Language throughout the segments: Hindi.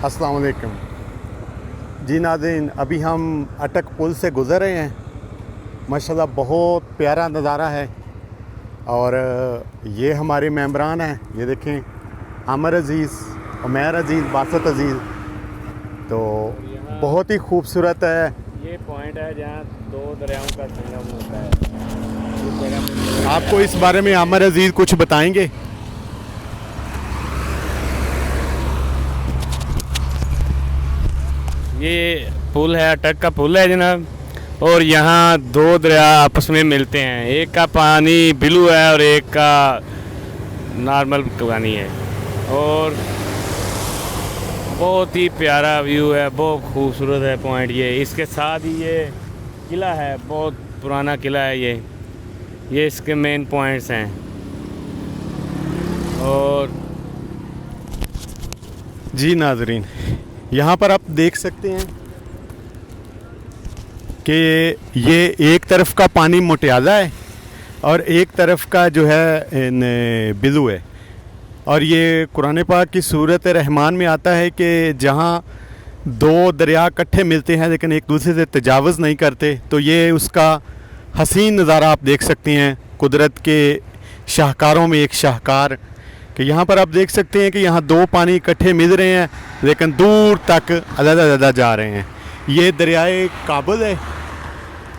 अस्सलाम वालेकुम जी नाज़रीन, अभी हम अटक पुल से गुज़र रहे हैं। माशाल्लाह बहुत प्यारा नज़ारा है। और ये हमारे मेंबरान हैं, ये देखें, आमिर अज़ीज़, उमैर अज़ीज़, बासत अज़ीज़। तो बहुत ही खूबसूरत है। ये पॉइंट है जहाँ दो दरियाओं का संगम होता है। आपको इस बारे में आमिर अज़ीज़ कुछ बताएंगे? ये पुल है, अटक का पुल है जनाब, और यहाँ दो दरिया आपस में मिलते हैं। एक का पानी ब्लू है और एक का नॉर्मल पानी है। और बहुत ही प्यारा व्यू है, बहुत खूबसूरत है पॉइंट ये। इसके साथ ही ये किला है, बहुत पुराना किला है ये इसके मेन पॉइंट्स हैं। और जी नाज़रीन, यहाँ पर आप देख सकते हैं कि ये एक तरफ का पानी मुटियाला है और एक तरफ का जो है बिलू है। और ये कुरान पाक की सूरत रहमान में आता है कि जहाँ दो दरिया इकट्ठे मिलते हैं लेकिन एक दूसरे से तजावज़ नहीं करते, तो ये उसका हसीन नज़ारा आप देख सकते हैं। कुदरत के शाहकारों में एक शाहकार कि यहाँ पर आप देख सकते हैं कि यहाँ दो पानी इकट्ठे मिल रहे हैं लेकिन दूर तक अलग-अलग जा रहे हैं। ये दरियाए काबुल है,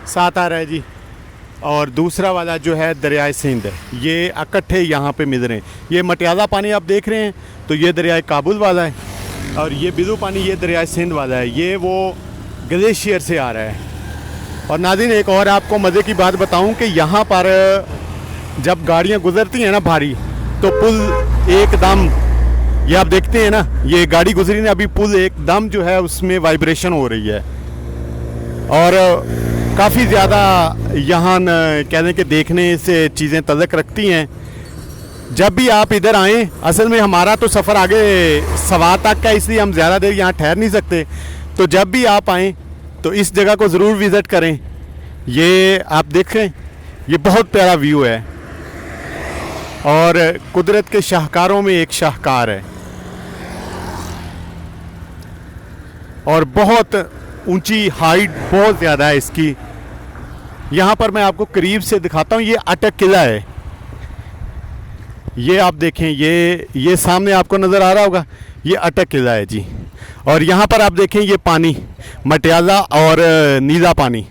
साथ आ रहा है जी, और दूसरा वाला जो है दरियाए सिंध है। ये इकट्ठे यहाँ पे मिल रहे हैं। ये मटियाला पानी आप देख रहे हैं तो ये दरियाए काबुल वाला है, और ये बिलू पानी ये दरियाए सिंध वाला है। ये वो ग्लेशियर से आ रहा है। और नाज़रीन, एक और आपको मज़े की बात बताऊँ कि यहाँ पर जब गाड़ियाँ गुजरती हैं ना भारी, तो पुल एकदम, ये आप देखते हैं ना, ये गाड़ी गुजरी ना अभी, पुल एकदम जो है उसमें वाइब्रेशन हो रही है। और काफ़ी ज़्यादा यहाँ कहने के देखने से चीज़ें तल्लुक़ रखती हैं। जब भी आप इधर आएँ, असल में हमारा तो सफ़र आगे सवा तक का, इसलिए हम ज़्यादा देर यहाँ ठहर नहीं सकते। तो जब भी आप आएँ तो इस जगह को ज़रूर विज़िट करें। ये आप देखें, ये बहुत प्यारा व्यू है और कुदरत के शाहकारों में एक शाहकार है। और बहुत ऊंची हाइट बहुत ज़्यादा है इसकी। यहाँ पर मैं आपको करीब से दिखाता हूँ। ये अटक किला है। ये आप देखें, ये सामने आपको नज़र आ रहा होगा, ये अटक किला है जी। और यहाँ पर आप देखें, ये पानी मटियाला और नीला पानी,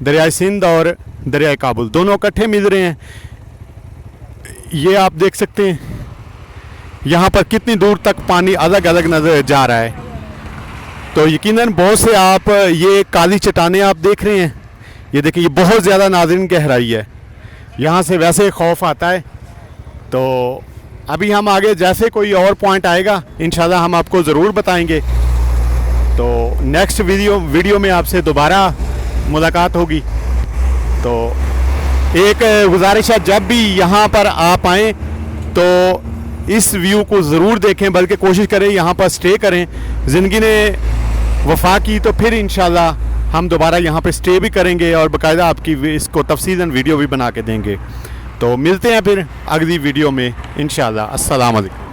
दरियाए सिंध और दरियाए काबुल दोनों इकट्ठे मिल रहे हैं। ये आप देख सकते हैं यहाँ पर कितनी दूर तक पानी अलग अलग नज़र जा रहा है। तो यकीनन बहुत से आप ये काली चट्टानें आप देख रहे हैं, ये देखिए, ये बहुत ज़्यादा नाज़रीन गहराई है। यहाँ से वैसे खौफ आता है। तो अभी हम आगे जैसे कोई और पॉइंट आएगा इंशाल्लाह हम आपको ज़रूर बताएंगे। तो नेक्स्ट वीडियो में आपसे दोबारा मुलाकात होगी। तो एक गुजारिश है, जब भी यहाँ पर आप आएँ तो इस व्यू को ज़रूर देखें, बल्कि कोशिश करें यहाँ पर स्टे करें। ज़िंदगी ने वफा की तो फिर इंशाल्लाह हम दोबारा यहाँ पे स्टे भी करेंगे और बाकायदा आपकी इसको तफसीलन वीडियो भी बना के देंगे। तो मिलते हैं फिर अगली वीडियो में इंशाल्लाह। अस्सलाम वालेकुम।